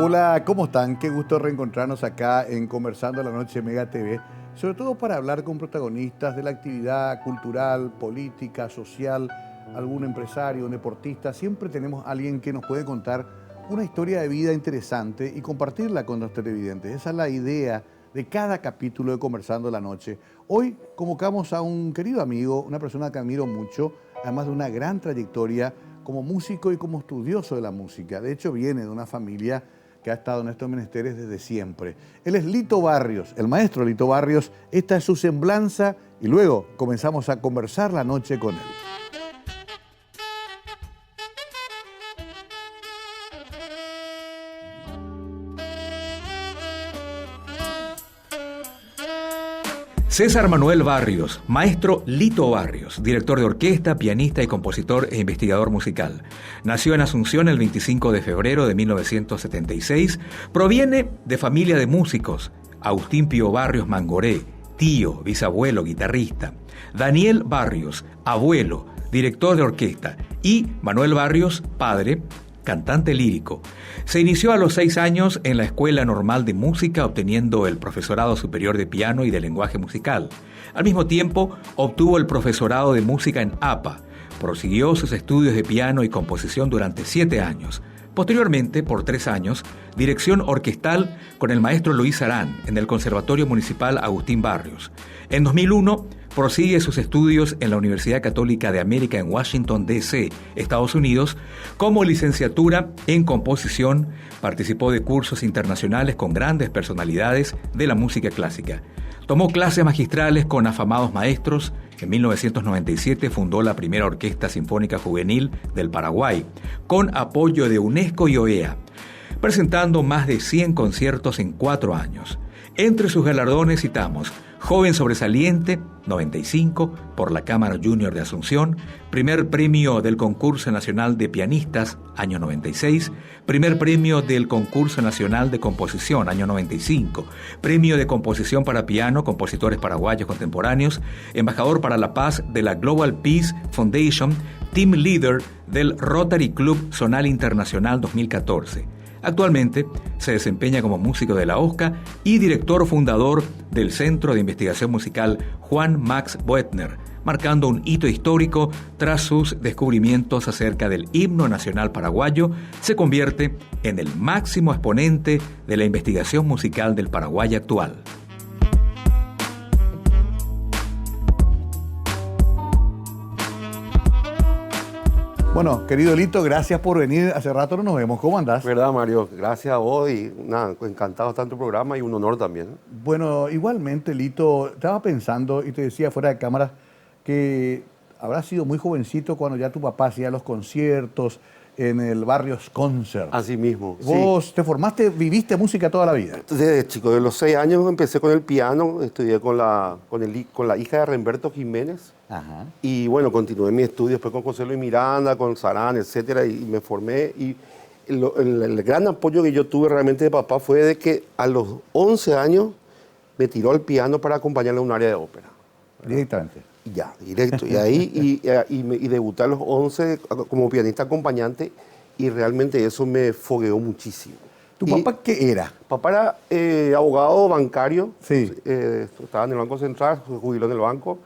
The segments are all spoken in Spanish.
Hola, ¿cómo están? Qué gusto reencontrarnos acá en Conversando la Noche Mega TV, sobre todo para hablar con protagonistas de la actividad cultural, política, social, algún empresario, un deportista. Siempre tenemos a alguien que nos puede contar una historia de vida interesante y compartirla con los televidentes. Esa es la idea de cada capítulo de Conversando la Noche. Hoy convocamos a un querido amigo, una persona que admiro mucho, además de una gran trayectoria como músico y como estudioso de la música. De hecho, viene de una familia que ha estado en estos menesteres desde siempre. Él es Lito Barrios, el maestro Lito Barrios. Esta es su semblanza y luego comenzamos a conversar la noche con él. César Manuel Barrios, maestro Lito Barrios, director de orquesta, pianista y compositor e investigador musical. Nació en Asunción el 25 de febrero de 1976. Proviene de familia de músicos. Agustín Pío Barrios Mangoré, tío, bisabuelo, guitarrista. Daniel Barrios, abuelo, director de orquesta. Y Manuel Barrios, padre, cantante lírico. Se inició a los 6 años en la Escuela Normal de Música, obteniendo el profesorado superior de piano y de lenguaje musical. Al mismo tiempo, obtuvo el profesorado de música en APA. Prosiguió sus estudios de piano y composición durante 7 años. Posteriormente, por 3 años, dirección orquestal con el maestro Luis Arán en el Conservatorio Municipal Agustín Barrios. En 2001, prosigue sus estudios en la Universidad Católica de América en Washington, D.C., Estados Unidos, como licenciatura en composición. Participó de cursos internacionales con grandes personalidades de la música clásica. Tomó clases magistrales con afamados maestros. En 1997 fundó la primera Orquesta Sinfónica Juvenil del Paraguay, con apoyo de UNESCO y OEA, presentando más de 100 conciertos en 4 años. Entre sus galardones citamos Joven Sobresaliente, 95, por la Cámara Junior de Asunción, primer premio del Concurso Nacional de Pianistas, año 96, primer premio del Concurso Nacional de Composición, año 95, premio de composición para piano, compositores paraguayos contemporáneos, embajador para la paz de la Global Peace Foundation, team leader del Rotary Club Zonal Internacional 2014. Actualmente se desempeña como músico de la OSCA y director fundador del Centro de Investigación Musical Juan Max Boetner, marcando un hito histórico tras sus descubrimientos acerca del himno nacional paraguayo. Se convierte en el máximo exponente de la investigación musical del Paraguay actual. Bueno, querido Lito, gracias por venir. Hace rato no nos vemos. ¿Cómo andás? ¿Verdad, Mario? Gracias a vos y nada, encantado de estar en tu programa y un honor también. Bueno, igualmente, Lito, estaba pensando y te decía fuera de cámara que habrás sido muy jovencito cuando ya tu papá hacía los conciertos en el Barrios Concert. Así mismo. Vos sí. te formaste, viviste música toda la vida. Desde chico, de los 6 años empecé con el piano, estudié con la hija de Remberto Jiménez. Ajá. Y bueno, continué mis estudios después con José Luis Miranda, con Sarán, etcétera, y me formé. Y el gran apoyo que yo tuve realmente de papá fue de que a los 11 años me tiró al piano para acompañarle a un área de ópera. ¿Verdad? Directamente. Ya, directo. Y ahí y debuté a los 11 como pianista acompañante y realmente eso me fogueó muchísimo. ¿Tu papá qué era? Papá era abogado bancario, Sí. Estaba en el Banco Central, se jubiló en el banco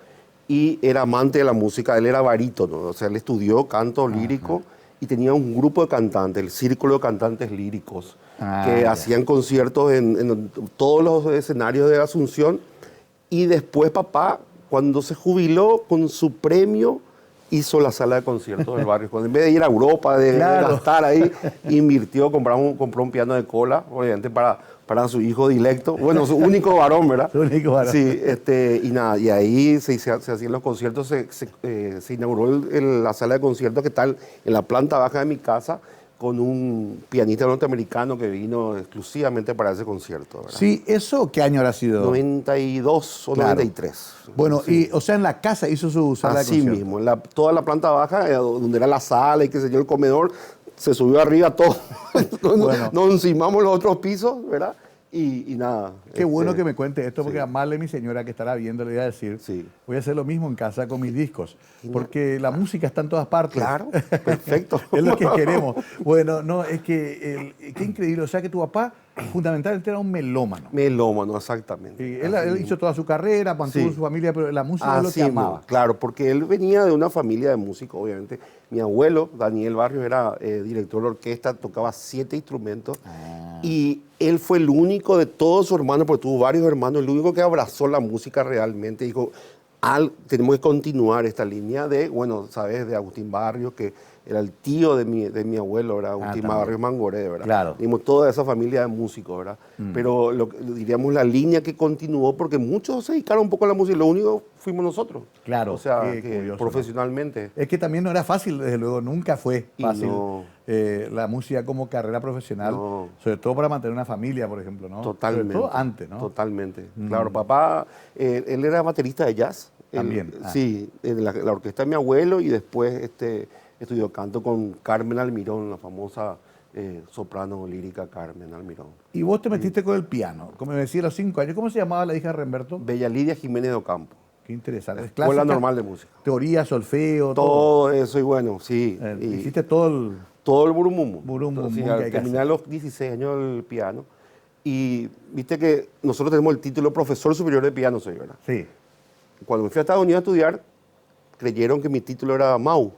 y era amante de la música. Él era barítono, o sea, él estudió canto lírico y tenía un grupo de cantantes, el Círculo de Cantantes Líricos, que hacían conciertos en todos los escenarios de Asunción. Y después papá, cuando se jubiló con su premio, hizo la sala de conciertos del barrio. En vez de ir a Europa, de gastar ahí, invirtió, compró un piano de cola, obviamente para su hijo dilecto. Bueno, su único varón, ¿verdad? Su único varón. Sí, y nada, y ahí se hacían los conciertos, se inauguró la sala de conciertos que está en la planta baja de mi casa, con un pianista norteamericano que vino exclusivamente para ese concierto, ¿verdad? Sí, ¿eso qué año habrá sido? 92 o 93. Bueno, sí. y o sea, en la casa hizo su sala de concierto. Así mismo, toda la planta baja, donde era la sala y qué sé yo, el comedor, se subió arriba todo. Bueno. Nos encimamos los otros pisos, ¿verdad? Y nada. Qué bueno que me cuente esto, porque amarle a mi señora que estará viendo le voy a decir, Sí. voy a hacer lo mismo en casa con mis discos, porque la música está en todas partes. Claro, perfecto. Es lo que queremos. Bueno, no, es que, qué increíble, o sea que tu papá fundamentalmente era un melómano. Melómano, exactamente. Y él hizo toda su carrera, mantuvo su familia, pero la música es lo que amaba. Claro, porque él venía de una familia de músicos, obviamente. Mi abuelo, Daniel Barrios, era director de orquesta, tocaba 7 instrumentos. Y él fue el único de todos sus hermanos, porque tuvo varios hermanos, el único que abrazó la música realmente. Dijo, tenemos que continuar esta línea de, bueno, sabes, de Agustín Barrios, que era el tío de mi abuelo, ¿verdad? Agustín Barrios Mangoré, ¿verdad? Claro. Dimos toda esa familia de músicos, ¿verdad? Pero diríamos la línea que continuó, porque muchos se dedicaron un poco a la música, lo único fuimos nosotros. Claro. O sea, qué que curioso, profesionalmente. ¿no? Es que también no era fácil, desde luego, nunca fue Y fácil no. la música como carrera profesional, No. sobre todo para mantener una familia, por ejemplo, ¿no? Totalmente. Sobre todo antes, ¿no? Totalmente. Claro, papá, él era baterista de jazz. También. Sí, en la orquesta de mi abuelo, y después estudió canto con Carmen Almirón, la famosa soprano lírica Carmen Almirón. Y vos te metiste con el piano, como me decía, a los 5 años. ¿Cómo se llamaba la hija de Remberto? Bella Lidia Jiménez de Ocampo. Qué interesante. Escuela Normal de Música. Teoría, solfeo, Todo eso, y bueno, sí. Y hiciste todo el... todo el burumum. Burum, Sí, que hay que terminé a hacer. los 16 años el piano. Y viste que nosotros tenemos el título profesor superior de piano, soy, ¿verdad? Sí. Cuando me fui a Estados Unidos a estudiar, creyeron que mi título era Mau.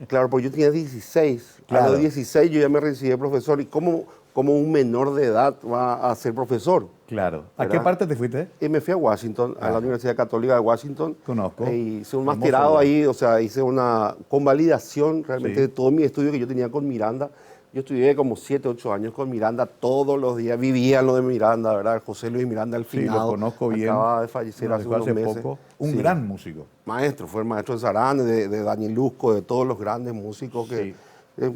Claro, porque yo tenía 16. A Claro. los 16 yo ya me recibí de profesor. ¿Y cómo un menor de edad va a ser profesor? Claro. ¿A ¿Verdad? qué parte te fuiste? Y me fui a Washington, a la Universidad Católica de Washington. Conozco. E hice un Hermoso masterado lugar. ahí, o sea, hice una convalidación realmente Sí. de todo mi estudio que yo tenía con Miranda. Yo estudié como 7, 8 años con Miranda todos los días, vivía lo de Miranda, ¿verdad? José Luis Miranda, el Sí, finado. lo conozco bien. Acaba de fallecer Nos hace dejó unos meses. poco. Un Sí. gran músico. Maestro, fue el maestro de Sarán, de Daniel Luzco, de todos los grandes músicos, que Sí. es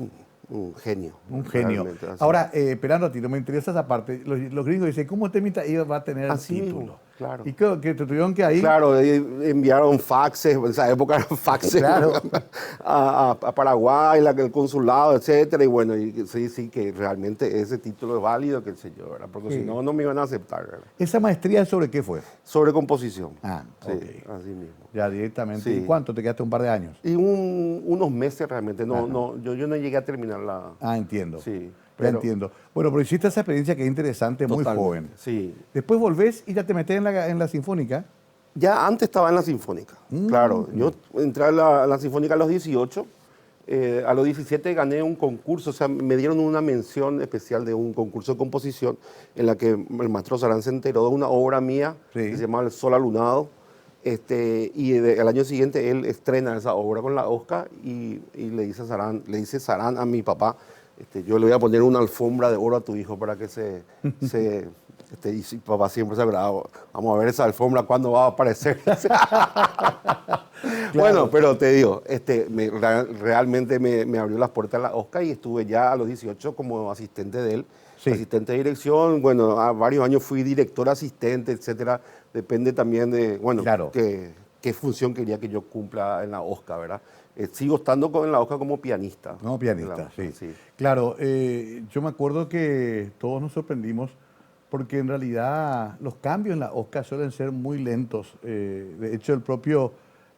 un genio. Un genio. realmente, así. Ahora, esperando a ti, no me interesa esa parte. Los gringos dicen, ¿cómo usted va a tener el Así título? mismo, claro. Y que te tuvieron que ahí... Claro, enviaron faxes, en esa época eran faxes Claro. a Paraguay, el consulado, etcétera, y bueno, y sí, que realmente ese título es válido, que sé yo, ¿verdad? Porque Sí. si no, no me iban a aceptar, ¿verdad? ¿Esa maestría sobre qué fue? Sobre composición. Ah, Sí, ok. así mismo. Ya directamente. Sí. ¿Y cuánto? ¿Te quedaste un par de años? Y unos meses realmente, yo no llegué a terminar la... Ah, entiendo. Sí, Ya pero- entiendo. Bueno, pero hiciste esa experiencia que es interesante, muy Totalmente, joven. Sí. Después volvés y ya te metés en la Sinfónica. Ya antes estaba en la Sinfónica, claro. Yo entré a la Sinfónica a los 18, a los 17 gané un concurso, o sea, me dieron una mención especial de un concurso de composición en la que el maestro Sarán se enteró de una obra mía Sí. que se llama El Sol Alunado, y el año siguiente él estrena esa obra con la Oscar y le dice Sarán a mi papá, yo le voy a poner una alfombra de oro a tu hijo para que y sí, papá siempre se agrada, vamos a ver esa alfombra cuándo va a aparecer. Bueno, pero te digo, realmente me abrió las puertas a la Oscar y estuve ya a los 18 como asistente de él, Sí. asistente de dirección. Bueno, a varios años fui director asistente, etcétera. Depende también de, bueno, Claro. qué función quería que yo cumpla en la Oscar, ¿verdad? Sigo estando en la Oscar como pianista. No, pianista, La- sí. Claro, yo me acuerdo que todos nos sorprendimos porque en realidad los cambios en la Oscar suelen ser muy lentos. De hecho, el propio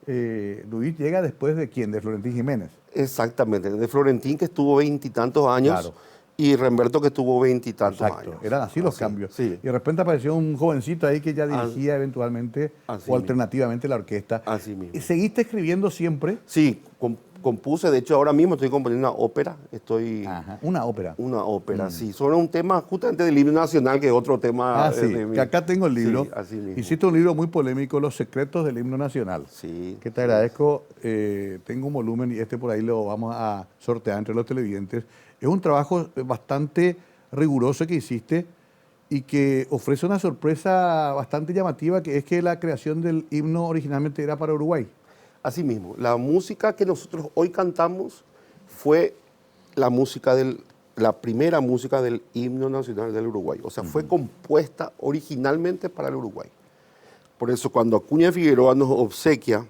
Luis llega después de ¿quién? De Florentín Jiménez. Exactamente. De Florentín, que estuvo 20 y tantos años, Claro. y Remberto, que tuvo 20 y tantos Exacto, años. eran así los cambios. Sí. Y de repente apareció un jovencito ahí que ya dirigía eventualmente así o mismo. alternativamente la orquesta. Así mismo. ¿Y seguiste escribiendo siempre? Sí, compuse, de hecho ahora mismo estoy componiendo una ópera, Ajá, una ópera. una ópera, sí, sobre un tema justamente del himno nacional, que es otro tema. Ah, sí, de mí. que acá tengo el libro. Sí, así mismo. Hiciste un libro muy polémico, Los secretos del himno nacional. Sí. Que te agradezco. Tengo un volumen y por ahí lo vamos a sortear entre los televidentes. Es un trabajo bastante riguroso que hiciste y que ofrece una sorpresa bastante llamativa, que es que la creación del himno originalmente era para Uruguay. Así mismo, la música que nosotros hoy cantamos fue la primera música del himno nacional del Uruguay. O sea, fue compuesta originalmente para el Uruguay. Por eso cuando Acuña Figueroa nos obsequia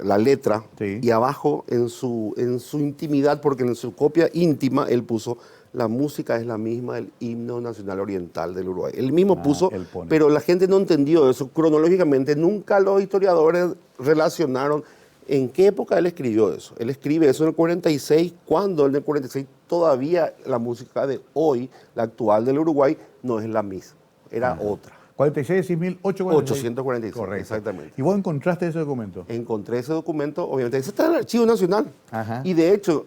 la letra, Sí. y abajo en su intimidad, porque en su copia íntima él puso: la música es la misma del himno nacional oriental del Uruguay. Él mismo puso, él pone. pero la gente no entendió eso cronológicamente. Nunca los historiadores relacionaron en qué época él escribió eso. Él escribe eso en el 46, cuando en el 46 todavía la música de hoy, la actual del Uruguay, no es la misma, era otra. 46, 1846. 846, Correcto. exactamente. ¿Y vos encontraste ese documento? Encontré ese documento, obviamente, ese está en el Archivo Nacional. Ajá. Y de hecho,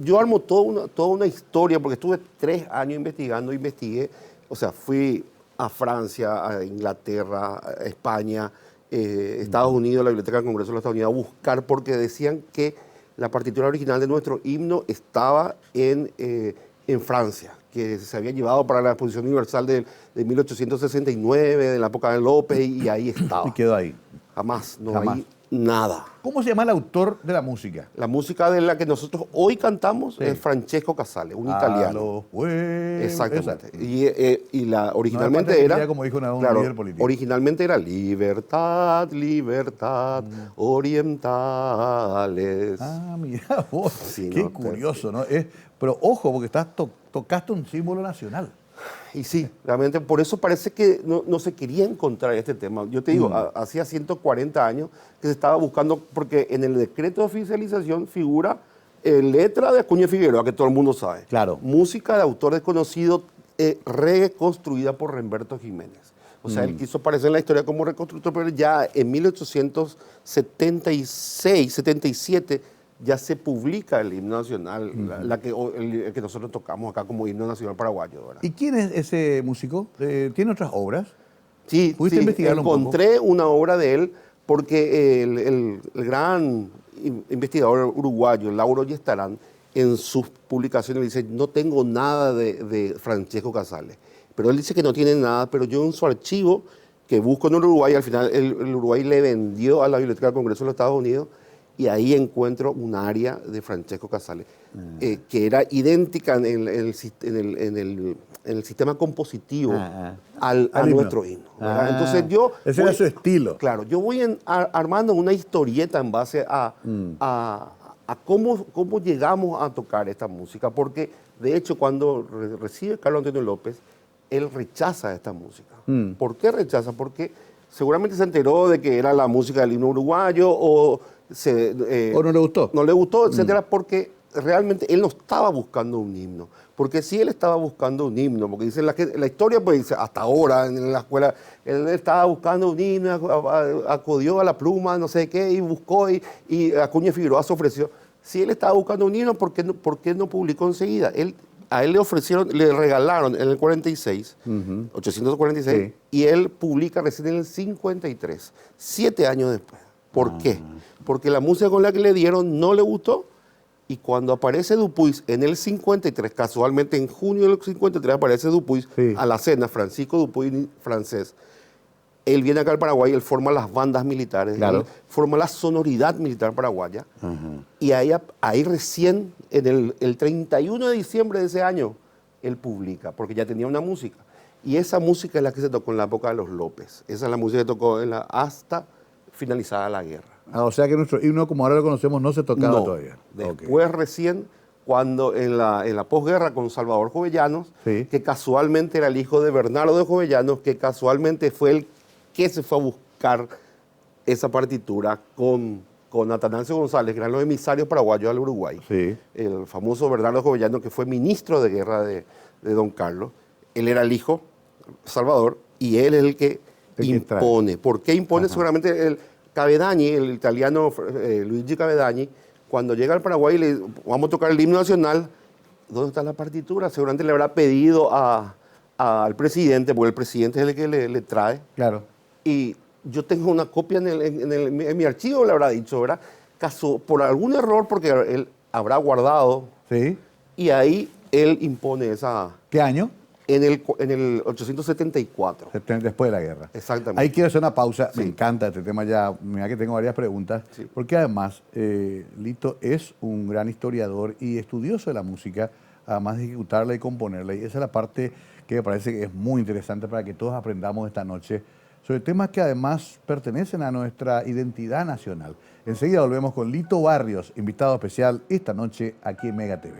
yo armo toda una historia, porque estuve 3 años investigando, investigué, o sea, fui a Francia, a Inglaterra, a España, Estados Unidos, la Biblioteca del Congreso de los Estados Unidos, a buscar, porque decían que la partitura original de nuestro himno estaba en Francia, que se había llevado para la Exposición Universal de 1869, de la época de López, y ahí estaba. Y quedó ahí. Jamás, no Jamás. hay nada. ¿Cómo se llama el autor de la música? La música de la que nosotros hoy cantamos Sí. es Francesco Casale, un italiano. Exactamente. Y originalmente patria era, querida, como dijo un claro, líder político. originalmente era libertad, libertad, orientales. Ah, mira vos, Sí, qué no, curioso, ¿no? Pero ojo, porque tocaste un símbolo nacional. Y sí, realmente por eso parece que no se quería encontrar este tema. Yo te digo, hacía 140 años que se estaba buscando, porque en el decreto de oficialización figura letra de Acuña Figueroa, que todo el mundo sabe. Claro. Música de autor desconocido, reconstruida por Remberto Jiménez. O sea, él quiso aparecer en la historia como reconstructor, pero ya en 1876, 77, ya se publica el himno nacional, el que nosotros tocamos acá como himno nacional paraguayo, ¿verdad? ¿Y quién es ese músico? ¿Tiene otras obras? Sí, ¿Pudiste investigarlo un poco? encontré una obra de él, porque el gran investigador uruguayo, Lauro Yestarán, en sus publicaciones dice: no tengo nada de Francesco Casale. Pero él dice que no tiene nada, pero yo en su archivo, que busco en el Uruguay, al final el Uruguay le vendió a la Biblioteca del Congreso de los Estados Unidos, y ahí encuentro un área de Francesco Casale, que era idéntica en el sistema compositivo a nuestro himno. Entonces yo... Ese era su estilo. Claro, yo voy armando una historieta en base a cómo llegamos a tocar esta música, porque de hecho cuando recibe Carlos Antonio López, él rechaza esta música. ¿Por qué rechaza? Porque seguramente se enteró de que era la música del himno uruguayo, o no le gustó. No le gustó, etcétera, porque realmente él no estaba buscando un himno. Porque si él estaba buscando un himno, porque dice la historia, pues dice, hasta ahora en la escuela, él estaba buscando un himno, acudió a la pluma, no sé qué, y buscó, y Acuña Figueroa se ofreció. Si él estaba buscando un himno, ¿por qué no publicó enseguida? A él le ofrecieron, le regalaron en el 46, 846, Sí. y él publica recién en el 53, 7 años después. ¿Por qué? Porque la música con la que le dieron no le gustó, y cuando aparece Dupuis en el 53, casualmente en junio del 53 aparece Dupuis a la cena, Francisco Dupuis, francés. Él viene acá al Paraguay, él forma las bandas militares, Claro. él forma la sonoridad militar paraguaya, y ahí recién, en el 31 de diciembre de ese año, él publica, porque ya tenía una música. Y esa música es la que se tocó en la época de los López. Esa es la música que tocó hasta finalizada la guerra. O sea que nuestro himno, como ahora lo conocemos, no se tocaba todavía. Después recién, cuando en la posguerra con Salvador Jovellanos, Sí. que casualmente era el hijo de Bernardo de Jovellanos, que casualmente fue el que se fue a buscar esa partitura con Atanasio González, que eran los emisarios paraguayos al Uruguay. Sí. El famoso Bernardo Jovellanos, que fue ministro de guerra de don Carlos. Él era el hijo, Salvador, y él es el que impone. ¿Por qué impone? Seguramente el Cavedagni, el italiano Luigi Cavedagni, cuando llega al Paraguay y le vamos a tocar el himno nacional, ¿dónde está la partitura? Seguramente le habrá pedido al presidente, porque el presidente es el que le trae. Claro. Y yo tengo una copia en mi archivo, le habrá dicho, ¿verdad? Por algún error, porque él habrá guardado, Sí. y ahí él impone esa... ¿Qué año? En el 874. Después de la guerra. Exactamente. Ahí quiero hacer una pausa. Sí. Me encanta este tema ya. Mira que tengo varias preguntas. Sí. Porque además, Lito es un gran historiador y estudioso de la música, además de ejecutarla y componerla. Y esa es la parte que me parece que es muy interesante para que todos aprendamos esta noche sobre temas que además pertenecen a nuestra identidad nacional. Enseguida volvemos con Lito Barrios, invitado especial esta noche aquí en Mega TV.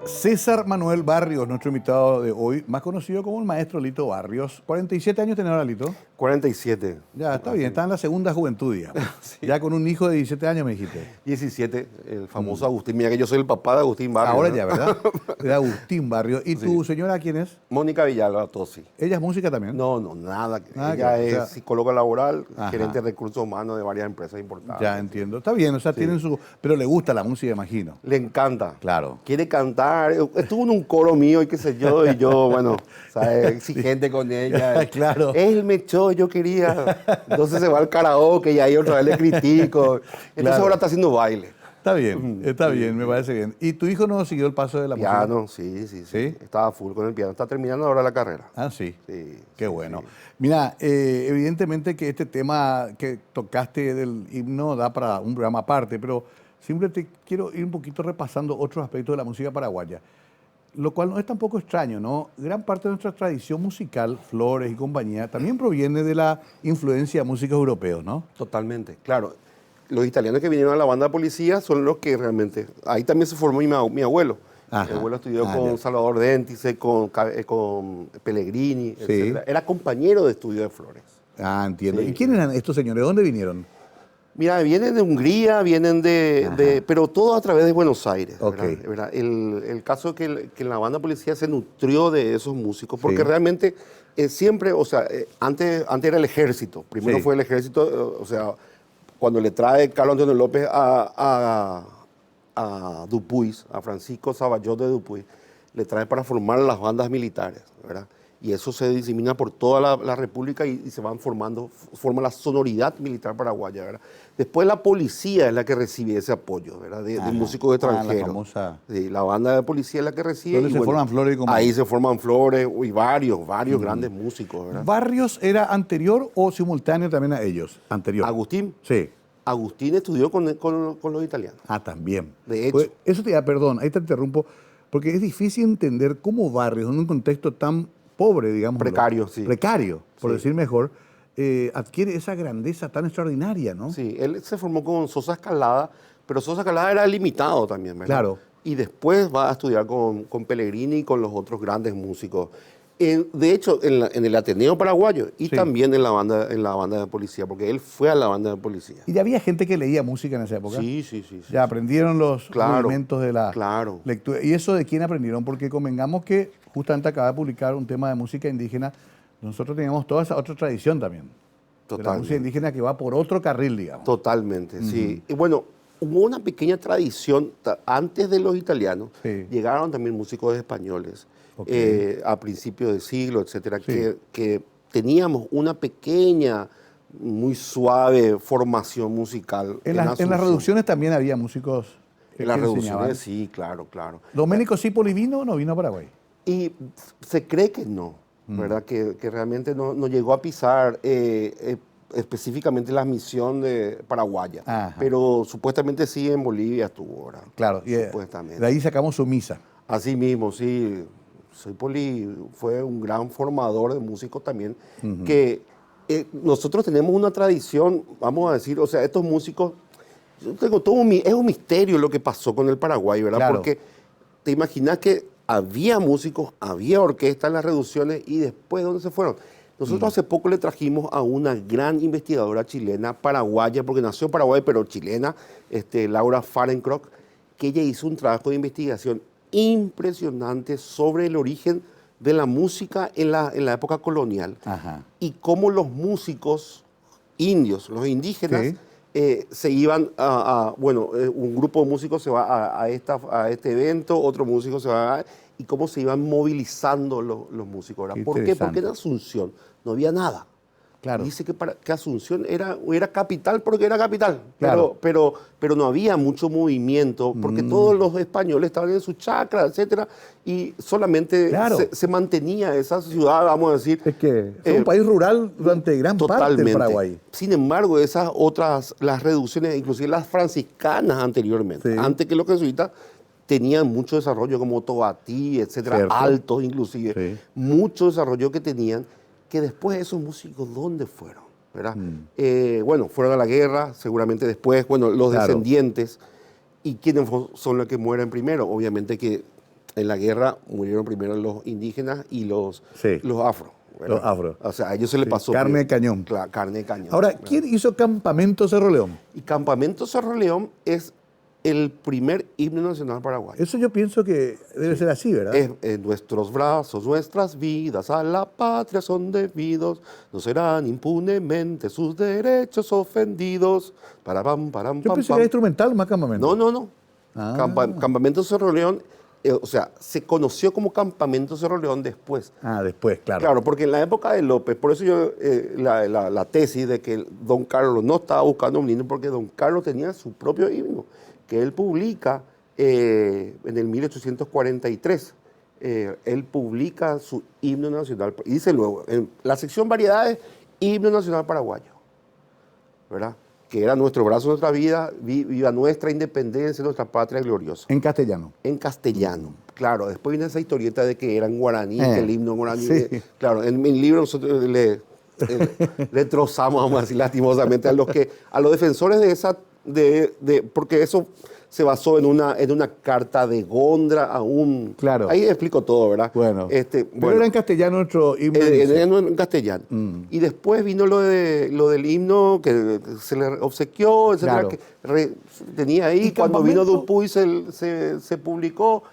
César Manuel Barrios, nuestro invitado de hoy, más conocido como el maestro Lito Barrios. 47 años tiene ahora, Lito. 47. Ya, está bien, está en la segunda juventud, digamos. Sí. Ya con un hijo de 17 años, me dijiste. 17, el famoso Agustín. Mira que yo soy el papá de Agustín Barrios. Ahora ¿no? ya, ¿verdad? De Agustín Barrios. ¿Y tu señora quién es? Mónica Villalba Tosi. ¿Ella es música también? No, nada. Nada Ella que- es o sea- psicóloga laboral, Ajá. gerente de recursos humanos de varias empresas importantes. Ya entiendo. Está bien, o sea, tienen su... Pero le gusta la música, imagino. Le encanta. Claro. Quiere cantar. Estuvo en un coro mío y qué sé yo, y yo, bueno, ¿sabes? Exigente con ella. Claro. Él me echó, yo quería. Entonces se va al karaoke y ahí otra vez le critico. Entonces Claro. ahora está haciendo baile. Está bien, me parece bien. ¿Y tu hijo no siguió el paso de la música? Piano, sí. ¿Sí? Estaba full con el piano. Está terminando ahora la carrera. Ah, sí. Sí. Qué bueno. Mira, evidentemente que este tema que tocaste del himno da para un programa aparte, pero siempre te quiero ir un poquito repasando otros aspectos de la música paraguaya, lo cual no es tampoco extraño, ¿no? Gran parte de nuestra tradición musical, Flores y compañía, también proviene de la influencia de músicos europeos, ¿no? Totalmente, claro. Los italianos que vinieron a la banda de policía son los que realmente... Ahí también se formó mi abuelo. Ajá. Mi abuelo estudió Ah, con ya. Salvador Dentice, con Pellegrini, Sí. etc. Era compañero de estudio de Flores. Ah, entiendo. Sí. ¿Y quién eran estos señores? ¿De dónde vinieron? Mira, vienen de Hungría, vienen pero todo a través de Buenos Aires. Ok. ¿Verdad? El caso es que la banda policía se nutrió de esos músicos, porque Sí. realmente siempre, o sea, antes era el ejército. Primero Sí. fue el ejército, o sea, cuando le trae Carlos Antonio López a Dupuis, a Francisco Zavallot de Dupuis, le trae para formar las bandas militares, ¿verdad? Y eso se disemina por toda la República y se van forma la sonoridad militar paraguaya, ¿verdad? Después la policía es la que recibe ese apoyo, ¿verdad? De Ajá. músicos extranjeros. La famosa... Sí, la banda de policía es la que recibe. ¿Dónde y se forman Flores y compañía? Ahí se forman Flores y varios grandes músicos, ¿verdad? ¿Barrios era anterior o simultáneo también a ellos? Anterior. Agustín. Sí. Agustín estudió con los italianos. Ah, también. De hecho. Pues, eso te da, perdón, ahí te interrumpo, porque es difícil entender cómo Barrios, en un contexto tan pobre, digamos. Precario, sí. Precario, por Sí. decir mejor, adquiere esa grandeza tan extraordinaria, ¿no? Sí, él se formó con Sosa Escalada, pero Sosa Escalada era limitado también, ¿verdad? Claro. Y después va a estudiar con Pellegrini y con los otros grandes músicos. De hecho, en el Ateneo Paraguayo y Sí. también en la banda de policía, porque él fue a la banda de policía. Y ya había gente que leía música en esa época. Sí. Ya aprendieron los Claro, movimientos de la claro. lectura. ¿Y eso de quién aprendieron? Porque convengamos que justamente acaba de publicar un tema de música indígena. Nosotros teníamos toda esa otra tradición también. De la Totalmente. música indígena que va por otro carril, digamos. Totalmente, sí. Y bueno, hubo una pequeña tradición, antes de los italianos, Sí. llegaron también músicos españoles Ok. a principios del siglo, etcétera, Sí. que teníamos una pequeña, muy suave formación musical. En las Asunción. reducciones también había músicos En las que enseñaban. reducciones, sí, claro. ¿Doménico Cipoli vino o no vino a Paraguay? Y se cree que no, ¿verdad? Que realmente no llegó a pisar específicamente la misión de paraguaya. Ajá. Pero supuestamente sí en Bolivia estuvo, ¿verdad? Claro, y Supuestamente. de ahí sacamos su misa. Así mismo, sí. Poli fue un gran formador de músicos también, que nosotros tenemos una tradición, vamos a decir, o sea, estos músicos, yo tengo es un misterio lo que pasó con el Paraguay, ¿verdad? Claro. Porque te imaginas que había músicos, había orquesta en las reducciones y después, ¿dónde se fueron? Nosotros hace poco le trajimos a una gran investigadora chilena, paraguaya, porque nació en Paraguay, pero chilena, Laura Fahrenkrock, que ella hizo un trabajo de investigación impresionante sobre el origen de la música en la época colonial. Ajá. Y cómo los músicos indios, los indígenas, Sí. se iban un grupo de músicos se va a este evento, otro músico se va y cómo se iban movilizando los músicos. ¿Verdad? Qué ¿Por qué? Porque interesante. en Asunción no había nada. Claro. Dice que Asunción era capital porque era capital, Claro. pero no había mucho movimiento porque todos los españoles estaban en sus chacras, etcétera, y solamente Claro. se mantenía esa ciudad, vamos a decir. Es que es un país rural durante gran parte Totalmente. del Paraguay. Sin embargo, esas otras, las reducciones, inclusive las franciscanas anteriormente, Sí. antes que los jesuitas, tenían mucho desarrollo, como Tobatí, etcétera, Cierto. Altos inclusive, Sí. mucho desarrollo que tenían, que después esos músicos, ¿dónde fueron? ¿Verdad? Bueno, fueron a la guerra, seguramente después, bueno, los Claro. descendientes. ¿Y quiénes son los que mueren primero? Obviamente que en la guerra murieron primero los indígenas y los afro. ¿verdad? Los afro. O sea, a ellos se les Sí, pasó. carne de cañón. Claro, carne de cañón. Ahora, ¿verdad? ¿quién hizo Campamento Cerro León? Y Campamento Cerro León es el primer himno nacional paraguayo. Eso yo pienso que debe ser así, ¿verdad? Es nuestros brazos, nuestras vidas a la patria son debidos, no serán impunemente sus derechos ofendidos. Parapam, param, Yo pam, pensé que pam. era instrumental más Campamento. No. Ah. Campamento Cerro León, o sea, se conoció como Campamento Cerro León después. Ah, después, claro. Claro, porque en la época de López, por eso yo, la tesis de que don Carlos no estaba buscando un himno, porque don Carlos tenía su propio himno, que él publica en el 1843. Él publica su himno nacional, y dice luego, en la sección variedades, himno nacional paraguayo, ¿verdad? Que era nuestro brazo, nuestra vida, viva nuestra independencia, nuestra patria gloriosa. En castellano. En castellano, claro. Después viene esa historieta de que eran guaraní, que el himno guaraní. Sí. Claro, en mi libro nosotros le trozamos, vamos a decir, lastimosamente, a los defensores de esa, porque eso se basó en una carta de Gondra a un... Claro. Ahí explico todo, ¿verdad? Bueno. Pero Bueno, era en castellano nuestro himno. dice. en castellano. Y después vino lo del himno que se le obsequió, etcétera, Claro. que tenía ahí. ¿Y Cuando vino Campamento? Dupuy se publicó.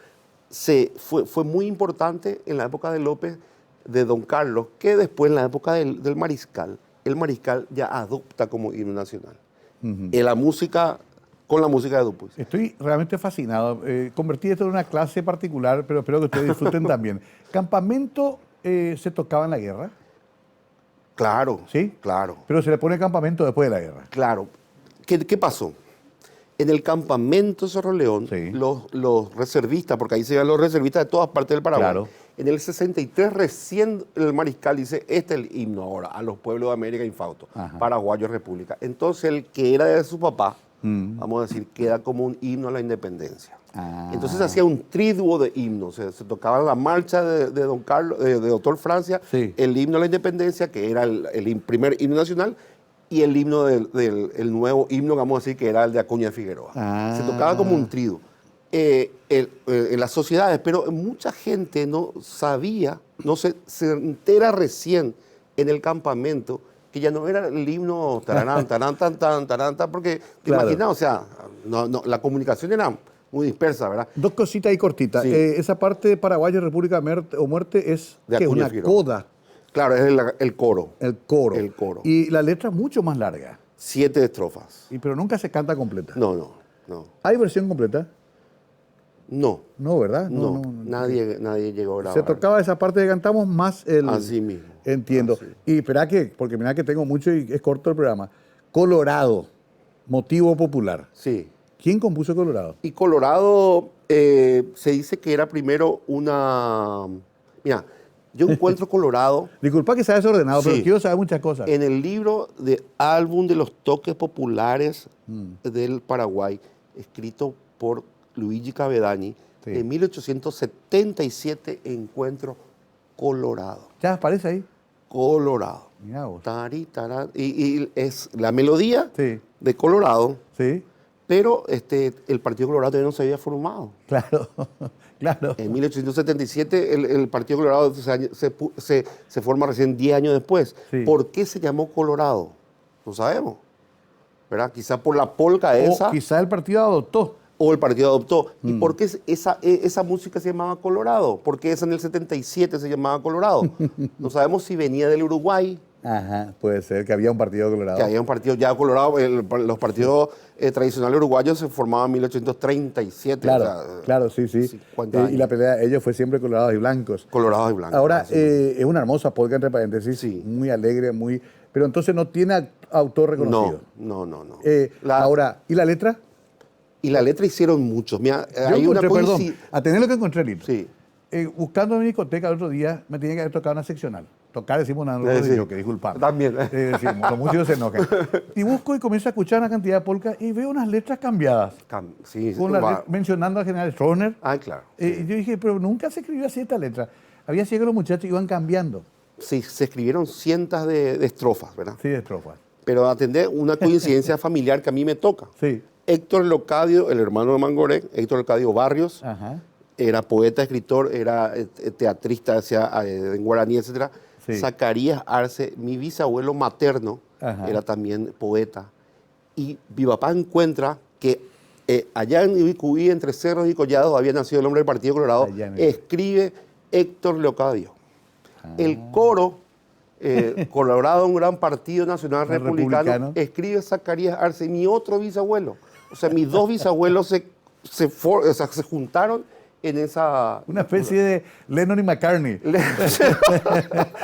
Fue muy importante en la época de López, de don Carlos, que después en la época del Mariscal, el Mariscal ya adopta como himno nacional. En la música, con la música de Dupuy. Estoy realmente fascinado. Convertí esto en una clase particular, pero espero que ustedes disfruten también. ¿Campamento se tocaba en la guerra? Claro, ¿Sí? claro. Pero se le pone campamento después de la guerra. Claro. ¿Qué pasó? En el campamento Cerro León, Sí. los reservistas, porque ahí se ven los reservistas de todas partes del Paraguay, Claro. en el 63 recién el Mariscal dice, este es el himno ahora a los pueblos de América Infausto, Ajá. Paraguayo República. Entonces el que era de su papá, vamos a decir, queda como un himno a la independencia. Ah. Entonces se hacía un triduo de himnos, se tocaba la marcha de don Carlos, de Doctor Francia, Sí. el himno a la independencia, que era el primer himno nacional, y el himno el nuevo himno, vamos a decir, que era el de Acuña de Figueroa. Ah. Se tocaba como un triduo. En las sociedades, pero mucha gente no sabía, se entera recién en el campamento que ya no era el himno tararán, tarán, tan, tan, tarán, tan, porque te Claro. imaginas, o sea, la comunicación era muy dispersa, ¿verdad? Dos cositas ahí cortitas. Sí. Esa parte de Paraguayo, República o Muerte es De ¿qué? Acuña Una Figueroa. coda, Claro, es el coro. el coro. El coro. Y la letra es mucho más larga, 7 estrofas. pero nunca se canta completa. No. ¿Hay versión completa? No. No, ¿verdad? No. Nadie llegó a grabar. Se tocaba esa parte que cantamos más el... Así mismo. Entiendo. Así. Y espera porque mira que tengo mucho y es corto el programa. Colorado, motivo popular. Sí. ¿Quién compuso Colorado? Y Colorado se dice que era primero una... Mira, yo encuentro Colorado Disculpa que sea desordenado, Sí. pero quiero saber muchas cosas. en el libro de álbum de los toques populares del Paraguay, escrito por Luigi Cavedani, Sí. de 1877, encuentro Colorado. ¿Ya aparece ahí? Colorado. Mira vos. Tari, tará, y es la melodía Sí, de Colorado, sí, pero el Partido Colorado todavía no se había formado. claro, claro. En 1877 el Partido Colorado se forma recién 10 años después. Sí. ¿Por qué se llamó Colorado? No sabemos. ¿Verdad? Quizá por la polca esa O quizá el partido adoptó. o el partido adoptó. ¿Y por qué esa música se llamaba Colorado? ¿Por qué esa en el 77 se llamaba Colorado? No sabemos si venía del Uruguay, Ajá, puede ser que había un partido colorado. Que había un partido ya colorado. Los partidos tradicionales uruguayos se formaban en 1837. Claro, o sea, claro, sí, sí. 50 años. Y la pelea de ellos fue siempre colorados y blancos. Colorados y blancos. Ahora, así. es una hermosa polka, entre paréntesis, Sí. muy alegre, muy... Pero entonces no tiene autor reconocido. No. Ahora, ¿y la letra? Y la letra hicieron muchos. Mira, Yo hay una encontré, perdón, coincidencia. a tener lo que encontré, Lito. Sí. Buscando en mi discoteca el otro día, me tenía que haber tocado una seccional. Tocar, decimos una Sí. yo, que disculpame. También. Decimos, los músicos se enojan. Y busco y comienzo a escuchar una cantidad de polka y veo unas letras cambiadas. Sí, Con mencionando al general Stroessner. Ah, claro. Y yo dije, pero nunca se escribió así esta letra. Había sido que los muchachos iban cambiando. Sí, se escribieron cientos de estrofas, ¿verdad? Sí, de estrofas. Pero atender una coincidencia familiar que a mí me toca. Sí. Héctor Leocadio, el hermano de Mangoré, Héctor Leocadio Barrios, Ajá. era poeta, escritor, era teatrista en guaraní, etc. Sí. Zacarías Arce, mi bisabuelo materno, Ajá. era también poeta. Y mi papá encuentra que allá en Ibicuí, entre cerros y collados, había nacido el hombre del Partido Colorado. Allá en Ibicuí. Escribe Héctor Leocadio. El coro, Colorado, un gran partido nacional El republicano, republicano. escribe Zacarías Arce, mi otro bisabuelo. O sea, mis dos bisabuelos se juntaron en esa... Una especie de Lennon y McCartney.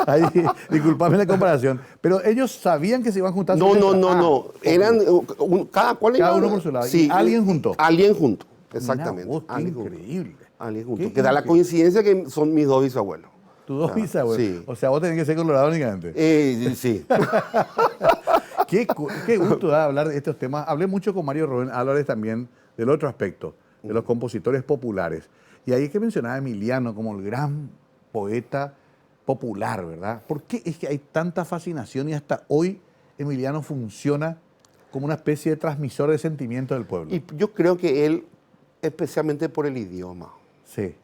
Ahí, disculpame la comparación. Pero ellos sabían que se iban a juntar. No. Eran cada cual Cada iba- uno por su lado. Sí, Y alguien junto. Alguien junto, exactamente. Una voz, qué Alguien junto. increíble. Alguien junto. Qué Que da la increíble. coincidencia que son mis dos bisabuelos. Tus dos bisabuelos. sí. O sea, vos tenés que ser colorado únicamente. Sí. Qué gusto da hablar de estos temas. Hablé mucho con Mario Rubén Álvarez también del otro aspecto, de los compositores populares. Y ahí es que mencionaba a Emiliano como el gran poeta popular, ¿verdad? ¿Por qué es que hay tanta fascinación y hasta hoy Emiliano funciona como una especie de transmisor de sentimientos del pueblo? Y yo creo que él, especialmente por el idioma, Sí,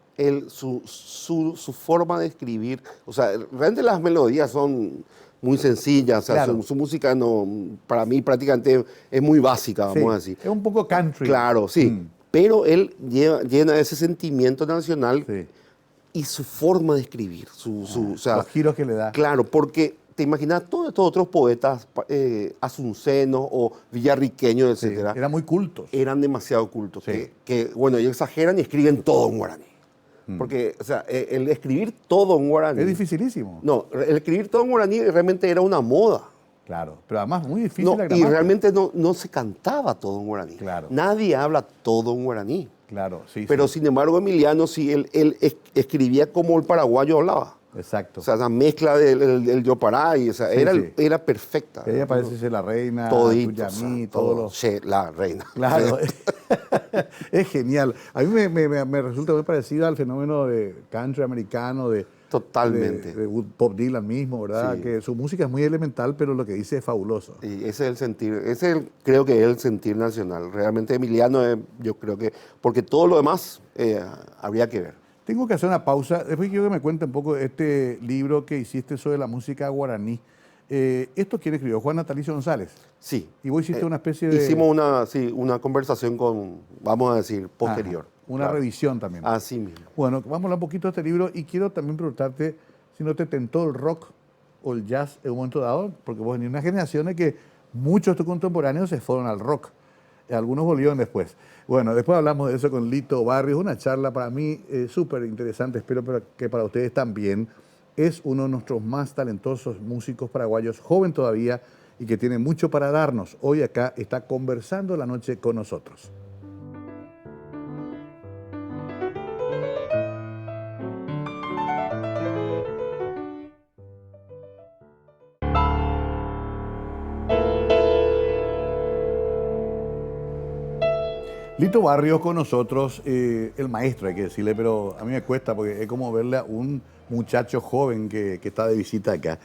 su forma de escribir, o sea, realmente las melodías son muy sencillas, o sea, Claro. su música no, para mí prácticamente es muy básica, sí. vamos a decir. Es un poco country. Claro, sí. Mm, Pero él llena ese sentimiento nacional sí. y su forma de escribir, o sea, Los giros que le da. claro, porque te imaginas todos estos otros poetas, asuncenos o villarriqueños, Sí, etcétera, eran muy cultos. eran demasiado cultos, Sí. bueno, ellos exageran y escriben todo en guaraní. Porque, o sea, el escribir todo en guaraní... Es dificilísimo. No, el escribir todo en guaraní realmente era una moda. Claro, pero además muy difícil No, la y gramática. realmente no se cantaba todo en guaraní. Claro. Nadie habla todo en guaraní. Claro, sí. Pero sí. sin embargo, Emiliano sí, él escribía como el paraguayo hablaba. Exacto. O sea, esa mezcla del Yopará, y, o sea, Sí, sí. era perfecta. Ella parece ser la reina, Todito, Tuyamí, o sea, todos los... Sí, la reina. Claro, es genial. A mí me resulta muy parecido al fenómeno de country americano, Totalmente. de Bob Dylan mismo, ¿verdad? Sí. Que su música es muy elemental, pero lo que dice es fabuloso. Y ese es el sentir, creo que es el sentir nacional. Realmente Emiliano, yo creo que, porque todo lo demás habría que ver. Tengo que hacer una pausa. Después quiero que me cuente un poco de este libro que hiciste sobre la música guaraní. Esto quién escribió, Juan Natalicio González. Sí. Y vos hiciste una especie de... Hicimos una conversación con, vamos a decir, posterior. Ajá, una Claro. revisión también. Así mismo. Bueno, vamos a hablar un poquito de este libro y quiero también preguntarte si no te tentó el rock o el jazz en un momento dado, porque vos venís de una generación de que muchos de tus contemporáneos se fueron al rock, algunos volvieron después. Bueno, después hablamos de eso con Lito Barrios, una charla para mí súper interesante, espero que para ustedes también. Es uno de nuestros más talentosos músicos paraguayos, joven todavía y que tiene mucho para darnos. Hoy acá está conversando la noche con nosotros. Lito Barrios con nosotros, el maestro hay que decirle, pero a mí me cuesta porque es como verle a un muchacho joven que está de visita acá.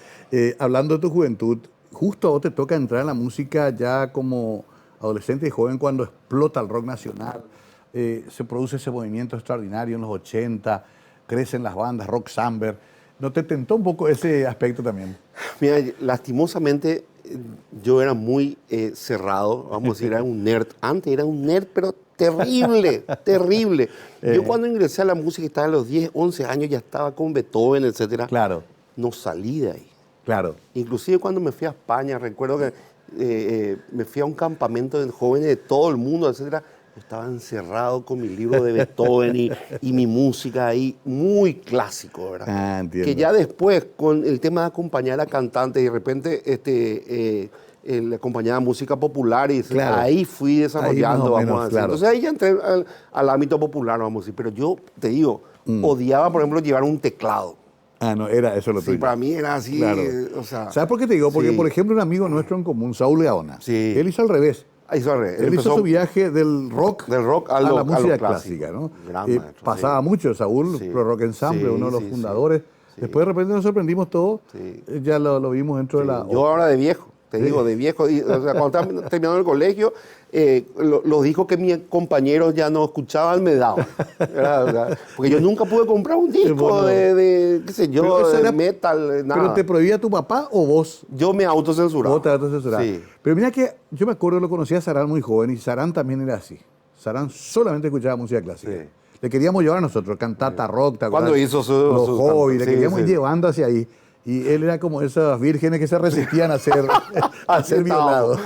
Hablando de tu juventud, justo a vos te toca entrar en la música ya como adolescente y joven cuando explota el rock nacional, se produce ese movimiento extraordinario en los 80, crecen las bandas, Rock Samber. ¿No te tentó un poco ese aspecto también? Mira, lastimosamente yo era muy cerrado, vamos a decir, era un nerd. Antes era un nerd, pero terrible, terrible. Yo cuando ingresé a la música, estaba a los 10, 11 años, ya estaba con Beethoven, etcétera. Claro. No salí de ahí. Claro. Inclusive cuando me fui a España, recuerdo que me fui a un campamento de jóvenes de todo el mundo, etcétera. Yo estaba encerrado con mi libro de Beethoven y mi música ahí, muy clásico, ¿verdad? Ah, entiendo. Que ya después, con el tema de acompañar a cantantes, y de repente le acompañaba música popular, y Claro. ahí fui desarrollando, Ahí más o vamos menos, a decir. claro. Entonces ahí ya entré al ámbito popular, vamos a decir. Pero yo, te digo, odiaba, por ejemplo, llevar un teclado. Ah, no, era eso lo Sí, tuyo. para mí era así, Claro. o sea... ¿Sabes por qué te digo? Porque, sí. por ejemplo, un amigo nuestro en común, Saúl Gaona, Sí. él hizo al revés. Hizo al revés. Él hizo empezó su viaje del rock, del rock a la lo música clásico. clásica, ¿no? Gran maestro, pasaba sí. mucho Saúl, Sí. Pro Rock Ensemble, Sí, uno de los sí, fundadores. sí. Después de repente nos sorprendimos todos, Sí. ya lo vimos dentro de la... Yo ahora de viejo, te digo, de viejo. Y, o sea, cuando estaba terminando el colegio, los discos que mis compañeros ya no escuchaban me daban. ¿Verdad? O sea, porque yo nunca pude comprar un disco Bueno. de qué sé Pero yo, eso de era- metal, nada. ¿Pero te prohibía tu papá o vos? Yo me autocensuraba. Vos te autocensurabas. Sí. Pero mira que yo me acuerdo, lo conocí a Sarán muy joven y Sarán también era así. Sarán solamente escuchaba música clásica. Sí. Le queríamos llevar a nosotros, cantata rock, ¿te ¿Cuándo acuerdas? hizo los sus hobbies, le sí, queríamos ir sí. llevando hacia ahí. Y él era como esas vírgenes que se resistían a ser, a ser Aceptado. violados.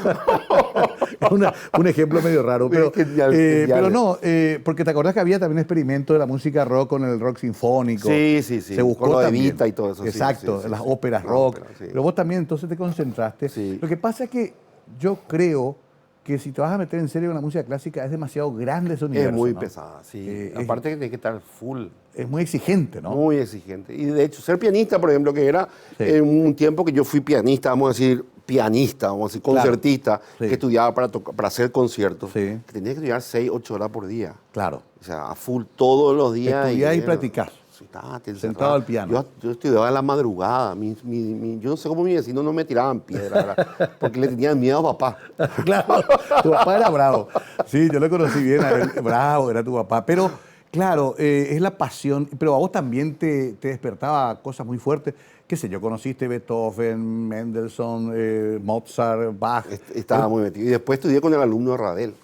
Un ejemplo medio raro. Pero, Genial, pero genial. no, porque te acordás que había también experimento de la música rock con el rock sinfónico. Sí, sí, sí. Se buscó Con lo de también. Evita y todo eso, sí, Exacto, sí, sí, las sí. óperas La rock. ópera, sí. Pero vos también entonces te concentraste. Sí. Lo que pasa es que yo creo que si te vas a meter en serio en la música clásica es demasiado grande ese universo. Es muy ¿no? pesada, sí. Es- Aparte que tiene que estar full. Es muy exigente, ¿no? Muy exigente. Y de hecho, ser pianista, por ejemplo, que era Sí. en un tiempo que yo fui pianista, vamos a decir, pianista, vamos a decir, Claro. concertista, Sí. que estudiaba para hacer conciertos, Sí. que tenía que estudiar 6, 8 horas por día. Claro. O sea, a full todos los días. Estudiar y practicar. Sí, te Sentado encerraba. al piano. Yo estudiaba en la madrugada. Yo no sé cómo mis vecinos no me tiraban piedra, ¿verdad? Porque le tenían miedo a papá. Claro, tu papá era bravo. Sí, yo lo conocí bien a él. Bravo, era tu papá. Pero, claro, es la pasión. Pero a vos también te despertaba cosas muy fuertes. Qué sé yo, conociste Beethoven, Mendelssohn, Mozart, Bach. Estaba muy metido. Y después estudié con el alumno de Ravel.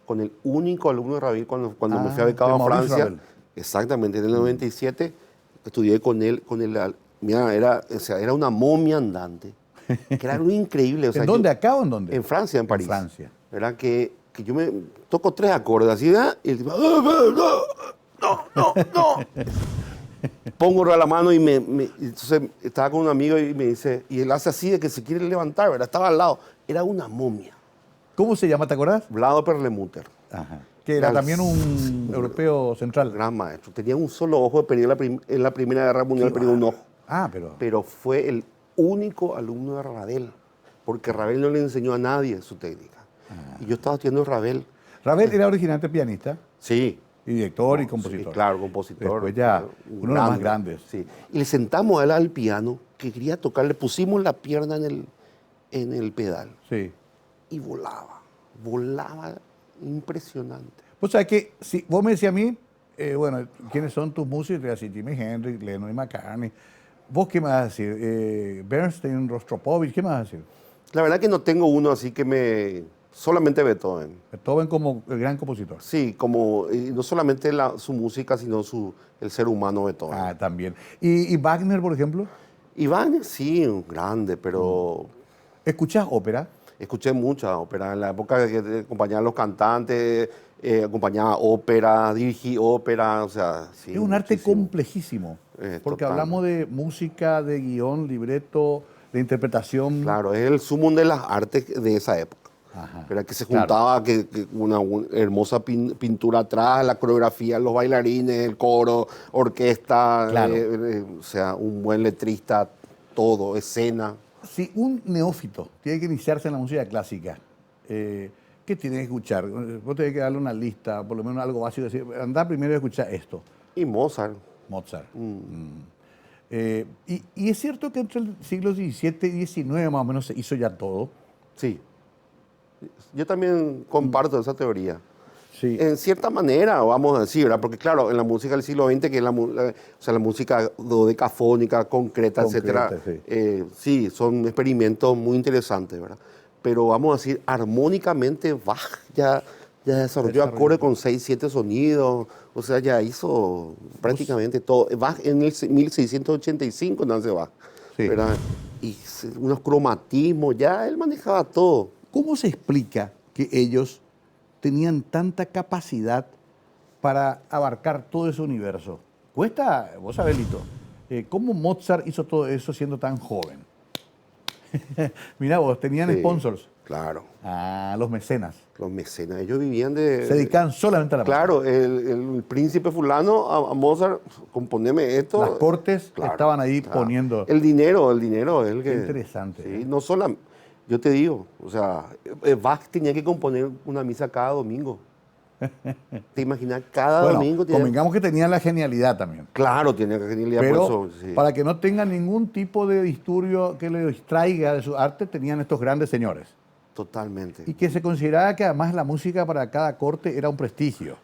Con el único alumno de Ravel cuando me fui a becado de a Maurice Francia. Ravel. Exactamente, en el 97 estudié con él. Mira, era una momia andante. Que era algo increíble. O sea, ¿En dónde? yo- ¿Acá o en dónde? En Francia, en París. Francia. ¿Verdad? Que yo me toco 3 acordes así, ¿verdad? Y el tipo, no. Pongo la mano y entonces estaba con un amigo y me dice, y él hace así de que se quiere levantar, ¿verdad? Estaba al lado. Era una momia. ¿Cómo se llama, te acordás? Vlado Perlemuter, Ajá. Que era Al- también un europeo central. gran maestro. Tenía un solo ojo, perdió en la Primera Guerra Mundial, perdió un ojo. Ah, pero... Pero fue el único alumno de Ravel, porque Ravel no le enseñó a nadie su técnica. Y yo estaba estudiando Ravel. Ravel era originalmente pianista Sí. y director y compositor. Sí, claro, compositor. Después ya, Un uno de los más grandes. Sí. Y le sentamos a él al piano, que quería tocar, le pusimos la pierna en el pedal Sí. y volaba impresionante. Vos sabés que si vos me decís a mí, bueno, ¿quiénes son tus músicos? Te voy a decir Jimi Hendrix, Lennon y McCartney. ¿Vos qué me vas a decir? Bernstein, Rostropovich, ¿qué me vas a decir? La verdad que no tengo uno así que solamente Beethoven. Beethoven como el gran compositor. Sí, como no solamente su música, sino el ser humano Beethoven. Ah, también. ¿Y Wagner, por ejemplo? Iván, sí, un grande, pero ¿Escuchás ópera? escuché mucha ópera. En la época que acompañaba a los cantantes, acompañaba ópera, dirigí ópera, o sea, sí. Es un arte muchísimo. complejísimo. Porque Totalmente. hablamos de música, de guión, libreto, de interpretación. Claro, es el sumum de las artes de esa época. Ajá. Era que se Claro. juntaba que una hermosa pintura atrás, la coreografía, los bailarines, el coro, orquesta, Claro. o sea, un buen letrista, todo, escena. Si un neófito tiene que iniciarse en la música clásica, ¿qué tiene que escuchar? Vos tenés que darle una lista, por lo menos algo básico, decir, andá primero a escuchar esto, Y Mozart. Mozart. Y es cierto que entre el siglo XVII y XIX más o menos se hizo ya todo. Sí. Yo también comparto esa teoría. Sí. En cierta manera, vamos a decir, ¿verdad? Porque claro, en la música del siglo XX, que es la música dodecafónica, concreta, Concreta, etcétera, sí, son experimentos muy interesantes, ¿verdad? Pero vamos a decir, armónicamente, Bach ya desarrolló acordes con 6, 7 sonidos, o sea, ya hizo prácticamente todo. Bach en el 1685 nace Bach. Sí. Sí. ¿verdad? Y unos cromatismos, ya él manejaba todo. ¿Cómo se explica que ellos tenían tanta capacidad para abarcar todo ese universo? Cuesta, vos sabés, Lito, ¿cómo Mozart hizo todo eso siendo tan joven? Mirá vos, tenían Sí, sponsors. Claro, Ah, los mecenas. los mecenas, ellos vivían de... Se dedicaban solamente a la música. Claro, el príncipe fulano a Mozart, componeme esto. Las cortes Claro, estaban ahí claro. poniendo. El dinero, es el que... Qué interesante. Sí, no solo, yo te digo, o sea, Bach tenía que componer una misa cada domingo. ¿Te imaginas? Cada Bueno, domingo tenía... convengamos que tenían la genialidad también. Claro, tenía que genialidad Pero por eso, sí. para que no tengan ningún tipo de disturbio que le distraiga de su arte, tenían estos grandes señores. Totalmente. Y que se consideraba que además la música para cada corte era un prestigio.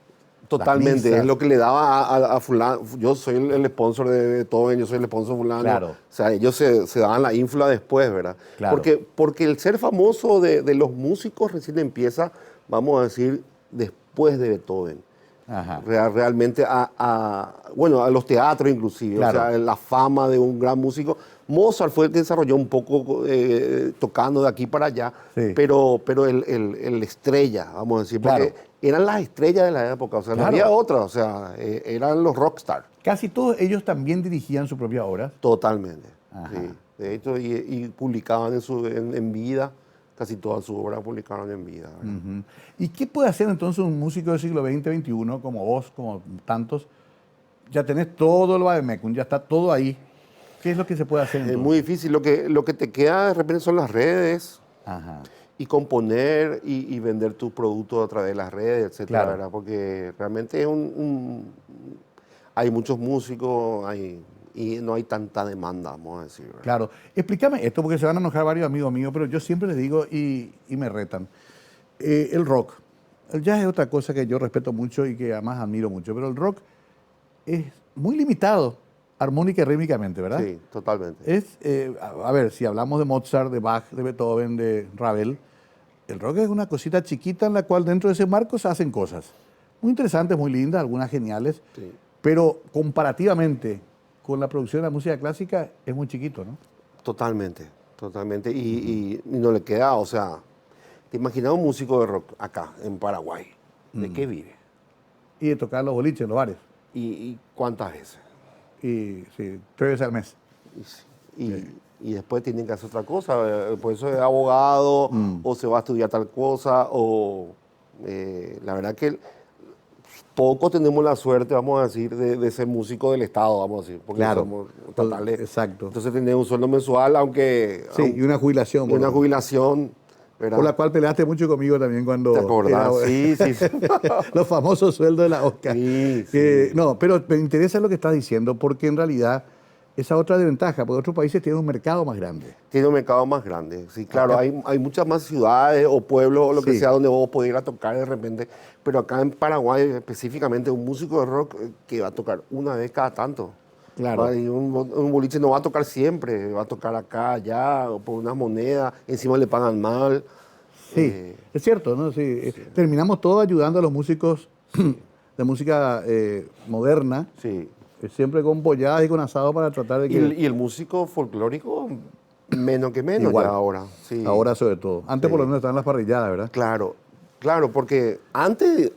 Totalmente, misas. es lo que le daba a fulano. Yo soy el sponsor de Beethoven, yo soy el sponsor de fulano. Claro. O sea, ellos se daban la infla después, ¿verdad? Claro. Porque el ser famoso de los músicos recién empieza, vamos a decir, después de Beethoven. Ajá. Realmente a los teatros inclusive, Claro. o sea, la fama de un gran músico. Mozart fue el que desarrolló un poco tocando de aquí para allá, Sí. pero el estrella, vamos a decir, porque Claro. eran las estrellas de la época, o sea, Claro. no había otras, o sea, eran los rockstars, Casi todos ellos también dirigían su propia obra. totalmente. Ajá. Sí. De hecho, y publicaban en vida, casi todas sus obras publicaron en vida. ¿verdad? Ujú. ¿Y qué puede hacer entonces un músico del siglo XX, XXI, como vos, como tantos? Ya tenés todo el vademecum, ya está todo ahí. ¿Qué es lo que se puede hacer Es entonces? muy difícil, lo que te queda de repente son las redes, Ajá. y componer y vender tus productos a través de las redes, etcétera, Claro. ¿verdad? Porque realmente es hay muchos músicos y no hay tanta demanda, vamos a decir. ¿verdad? Claro. Explícame esto, porque se van a enojar varios amigos míos, pero yo siempre les digo y me retan. El rock. El jazz es otra cosa que yo respeto mucho y que además admiro mucho, pero el rock es muy limitado armónica y rítmicamente, ¿verdad? Sí, totalmente. Es, a ver, si hablamos de Mozart, de Bach, de Beethoven, de Ravel, el rock es una cosita chiquita en la cual dentro de ese marco se hacen cosas muy interesantes, muy lindas, algunas geniales, Sí. pero comparativamente con la producción de la música clásica es muy chiquito, ¿no? Totalmente, totalmente. Y no le queda, o sea, te imaginas un músico de rock acá, en Paraguay, ¿de qué vive? Y de tocar los boliches en los bares, ¿Y cuántas veces? y sí, 3 veces al mes. Y después tienen que hacer otra cosa, por eso es abogado, o se va a estudiar tal cosa, o la verdad que pocos tenemos la suerte, vamos a decir, de ser músico del Estado, vamos a decir, porque Claro. somos estatales. Exacto. Entonces tenés un sueldo mensual, aunque Sí, y una jubilación. y una por- jubilación, ¿verdad? Por la cual peleaste mucho conmigo también cuando... ¿Te acordás? Sí, sí, sí. Los famosos sueldos de la Oscar. Sí, Que- sí. No, pero me interesa lo que estás diciendo, porque en realidad esa otra desventaja, porque otros países tienen un mercado más grande. Tiene un mercado más grande. Sí, claro, Acá- hay muchas más ciudades o pueblos o lo que Sí. sea donde vos podés ir a tocar de repente. Pero acá en Paraguay, específicamente, un músico de rock que va a tocar una vez cada tanto. Claro. Y un boliche no va a tocar siempre, va a tocar acá, allá, o por unas monedas, encima le pagan mal. Sí, es cierto, ¿no? Sí. Terminamos todos ayudando a los músicos de música moderna, Sí. siempre con polladas y con asado para tratar de Y que... el músico folclórico, menos que menos Igual. ya ahora. Sí. Ahora sobre todo. Antes Sí. por lo menos estaban las parrilladas, ¿verdad? Claro, porque antes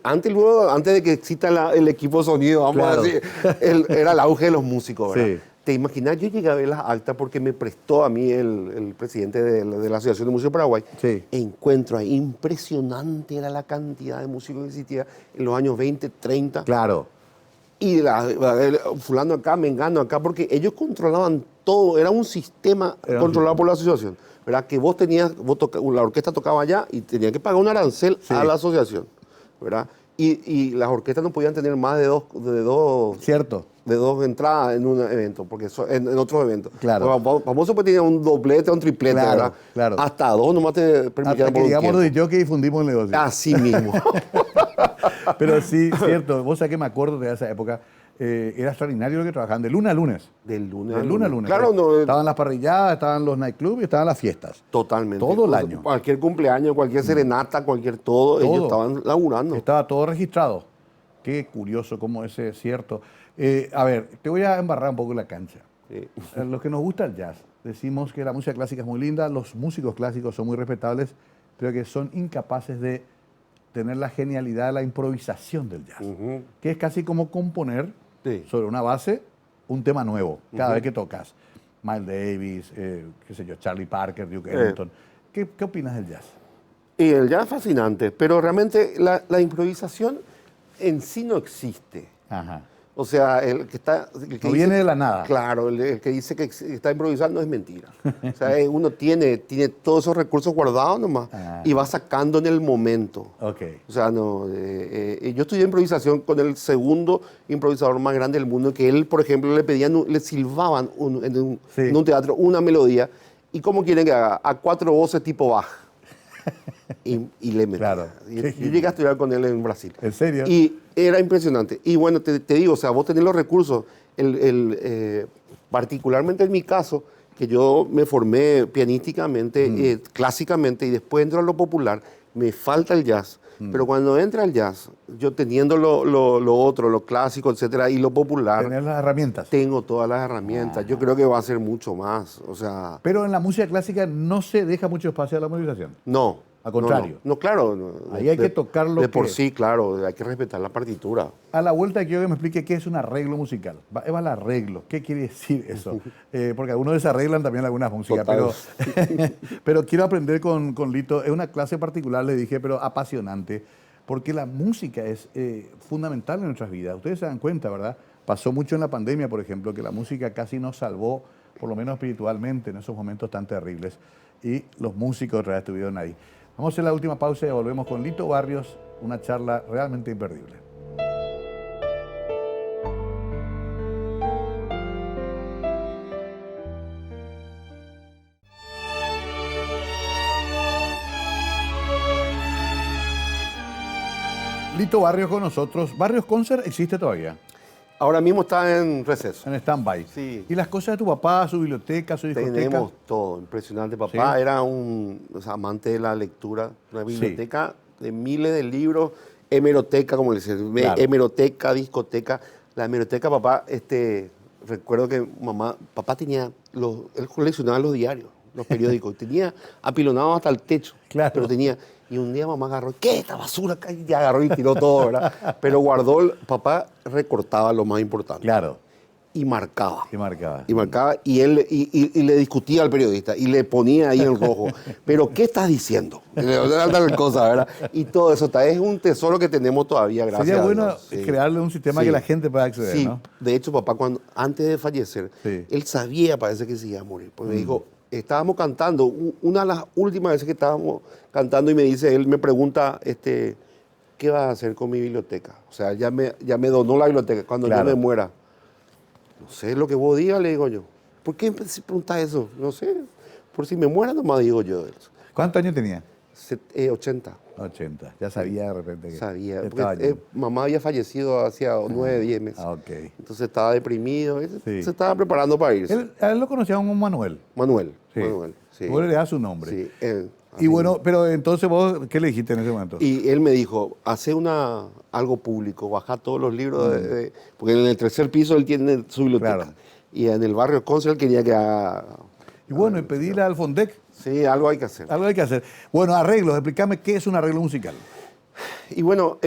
de que exista el equipo de sonido, vamos Claro. a decir, era el auge de los músicos, ¿verdad? Sí. ¿Te imaginas? Yo llegué a ver las actas porque me prestó a mí el presidente de la Asociación de Músicos de Paraguay. Sí. Encuentro ahí, impresionante era la cantidad de músicos que existía en los años 20, 30. Claro. Y fulano acá, mengano acá, porque ellos controlaban todo, era un sistema Era un controlado sistema. por la asociación. ¿Verdad? Que la orquesta tocaba allá y tenía que pagar un arancel Sí. a la asociación. ¿Verdad? Y las orquestas no podían tener más de dos Cierto. entradas en un evento, porque en otros eventos. Claro. Los famosos pues tenían un doblete o un triplete, Claro, ¿verdad? claro. Hasta dos nomás te permitían Hasta por que un llegamos tiempo. los yo que difundimos el negocio. Así mismo. Pero sí, cierto. Vos sabés que me acuerdo de esa época. Era extraordinario lo que trabajaban de lunes a lunes. Del lunes De lunes a lunes. Claro, no, Estaban las parrilladas, estaban los nightclubs y estaban las fiestas. totalmente. Todo el O sea, año. Cualquier cumpleaños, cualquier serenata, cualquier todo, ellos Todo. estaban laburando. Estaba todo registrado. Qué curioso cómo ese es cierto. A ver, te voy a embarrar un poco la cancha. Sí. A los que nos gusta el jazz, decimos que la música clásica es muy linda, los músicos clásicos son muy respetables, pero que son incapaces de tener la genialidad, la improvisación del jazz, que es casi como componer sobre una base un tema nuevo cada vez que tocas. Miles Davis, qué sé yo, Charlie Parker, Duke Ellington. ¿Qué opinas del jazz? Y el jazz es fascinante, pero realmente la improvisación en sí no existe. Ajá. O sea, el que no viene de la nada. Claro, el que dice que está improvisando es mentira. O sea, uno tiene todos esos recursos guardados nomás y va sacando en el momento. Okay. O sea, no, yo estudié improvisación con el segundo improvisador más grande del mundo, que él, por ejemplo, le silbaban en un teatro una melodía. ¿Y cómo quieren que haga? A 4 voces tipo Bach. Y le metía. Claro. Yo llegué a estudiar con él en Brasil. ¿En serio? Y era impresionante. Y bueno, te digo, o sea, vos tenés los recursos. Particularmente en mi caso, que yo me formé pianísticamente, clásicamente, y después entro a lo popular, me falta el jazz. Pero cuando entra el jazz, yo teniendo lo otro, lo clásico, etcétera, y lo popular... ¿Tenés las herramientas? Tengo todas las herramientas. Yo creo que va a ser mucho más, o sea... Pero en la música clásica no se deja mucho espacio a la improvisación. No. Al contrario. No, claro. Ahí hay que tocar lo que... De por sí, claro, hay que respetar la partitura. A la vuelta quiero que me explique qué es un arreglo musical. Va el arreglo, ¿qué quiere decir eso? Porque algunos desarreglan también algunas músicas, pero quiero aprender con Lito. Es una clase particular, le dije, pero apasionante, porque la música es fundamental en nuestras vidas. Ustedes se dan cuenta, ¿verdad? Pasó mucho en la pandemia, por ejemplo, que la música casi nos salvó, por lo menos espiritualmente, en esos momentos tan terribles, y los músicos otra vez estuvieron ahí. Vamos a hacer la última pausa y volvemos con Lito Barrios, una charla realmente imperdible. Lito Barrios con nosotros. ¿Barrios Concert existe todavía? Ahora mismo está en receso. En stand-by. Sí. ¿Y las cosas de tu papá, su biblioteca, su discoteca? Tenemos todo, impresionante. Papá ¿Sí? era un amante de la lectura, una biblioteca de miles de libros, hemeroteca, como le dicen, hemeroteca, discoteca. La hemeroteca, papá, recuerdo que papá tenía, él coleccionaba los diarios, los periódicos, tenía apilonados hasta el techo, pero tenía... Y un día mamá agarró, ¿qué? Esta basura acá, y agarró y tiró todo, ¿verdad? Pero guardó, papá recortaba lo más importante. Claro. Y marcaba. Y marcaba. Y él le discutía al periodista y le ponía ahí en rojo. ¿Pero qué estás diciendo? Tal cosa, ¿verdad? Y todo eso es un tesoro que tenemos todavía, gracias Sería a bueno Dios. crearle un sistema que la gente pueda acceder, ¿no? De hecho, papá, antes de fallecer, él sabía, parece que se iba a morir. Pues me dijo, estábamos cantando, una de las últimas veces que estábamos cantando, y me dice, él me pregunta, ¿qué vas a hacer con mi biblioteca? O sea, ya me donó la biblioteca cuando yo me muera. No sé, lo que vos digas, le digo yo. ¿Por qué preguntas eso? No sé, por si me muera nomás digo yo. ¿Cuántos años tenía? 80. 80, ya sabía de repente que sabía, porque mamá había fallecido hacía 9, 10 meses. Okay. Entonces estaba deprimido, se estaba preparando para irse. A él lo conocía como Manuel. Manuel, sí. Vos le das su nombre. Sí, y bueno, pero entonces vos, ¿qué le dijiste en ese momento? Y él me dijo, hace algo público, baja todos los libros, porque en el tercer piso él tiene su biblioteca. Claro. Y en el barrio Concert quería que haga... Y bueno, y pedirle al Fondec. Sí, algo hay que hacer. Algo hay que hacer. Bueno, arreglos, explícame qué es un arreglo musical. Y bueno,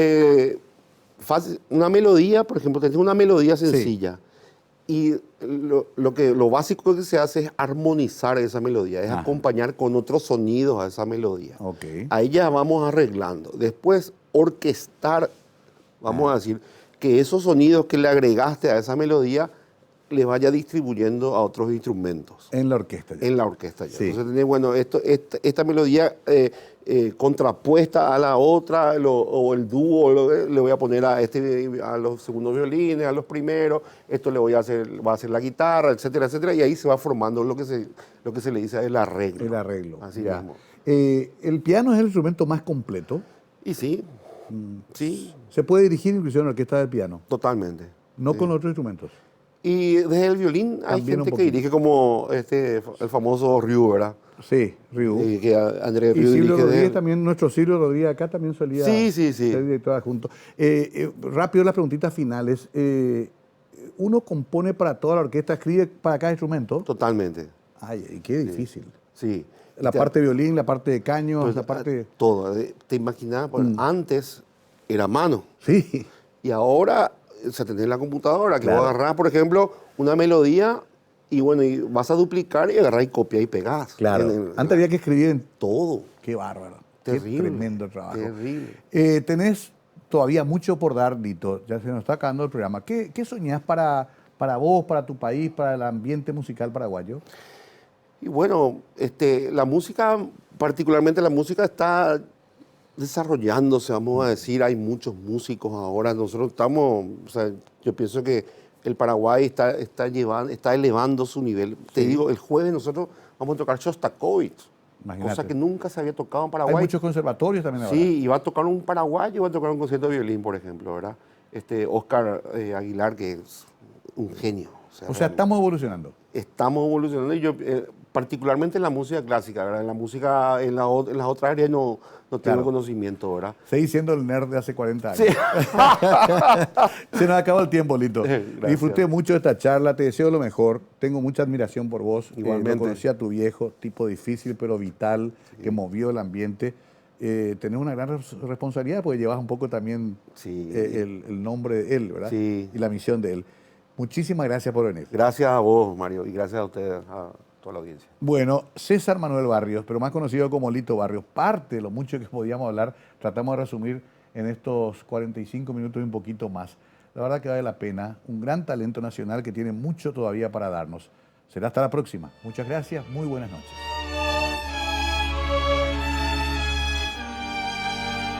una melodía, por ejemplo, tenés una melodía sencilla. Y lo básico que se hace es armonizar esa melodía, es acompañar con otros sonidos a esa melodía. Ahí ya vamos arreglando. Después, orquestar, vamos a decir, que esos sonidos que le agregaste a esa melodía le vaya distribuyendo a otros instrumentos. En la orquesta ya. En la orquesta ya. Entonces tenés, bueno, esta melodía contrapuesta a la otra, o el dúo, le voy a poner a los segundos violines, a los primeros, esto va a hacer la guitarra, etcétera, etcétera, y ahí se va formando lo que se le dice el arreglo. El arreglo. Así mismo. El piano es el instrumento más completo. Y sí, sí. Se puede dirigir incluso en la orquesta del piano. Totalmente. No con otros instrumentos. Y desde el violín hay gente que dirige como el famoso Ryu, ¿verdad? Sí, Ryu. Andrés Ryu. Y Silvio Rodríguez también, nuestro Silvio Rodríguez acá también solía ser director adjunto. Rápido las preguntitas finales. ¿Uno compone para toda la orquesta, escribe para cada instrumento? Totalmente. Ay, qué difícil. Sí. La parte de violín, la parte de caños, Pues, la parte... todo. ¿Te imaginas? Pues, antes era mano. Sí, Y ahora se tenés la computadora, que Claro. vos agarrás, por ejemplo, una melodía y bueno, y vas a duplicar y agarrás y copias y pegás. claro. Antes había que escribir en... todo. Qué bárbaro. Terrible. Qué tremendo trabajo. Terrible. Tenés todavía mucho por dar, Lito. Ya se nos está acabando el programa. ¿Qué soñás para vos, para tu país, para el ambiente musical paraguayo? Y bueno, la música, particularmente la música está desarrollándose, vamos a decir, hay muchos músicos ahora, nosotros estamos, o sea, yo pienso que el Paraguay está elevando su nivel. Te digo, el jueves nosotros vamos a tocar Shostakovich, Imagínate. cosa que nunca se había tocado en Hay Paraguay. muchos conservatorios también ahora. Sí, y va a tocar un paraguayo, va a tocar un concierto de violín, por ejemplo, ¿verdad? Oscar Aguilar, que es un genio. O sea, realmente estamos evolucionando. estamos evolucionando y yo, particularmente en la música clásica, ¿verdad? En la música, en las otras áreas no tengo Claro. conocimiento, ¿verdad? Seguís siendo el nerd de hace 40 años. Sí. Se nos acabó el tiempo, Lito. Gracias. Disfruté mucho de esta charla, te deseo lo mejor. Tengo mucha admiración por vos. Igualmente. Lo conocí a tu viejo, tipo difícil pero vital, que movió el ambiente. Tenés una gran responsabilidad porque llevas un poco también Sí. el nombre de él, ¿verdad? Sí. Y la misión de él. Muchísimas gracias por venir. Gracias a vos, Mario, y gracias a ustedes, a toda la audiencia. Bueno, César Manuel Barrios, pero más conocido como Lito Barrios, parte de lo mucho que podíamos hablar, tratamos de resumir en estos 45 minutos y un poquito más. La verdad que vale la pena, un gran talento nacional que tiene mucho todavía para darnos. Será hasta la próxima. Muchas gracias, muy buenas noches.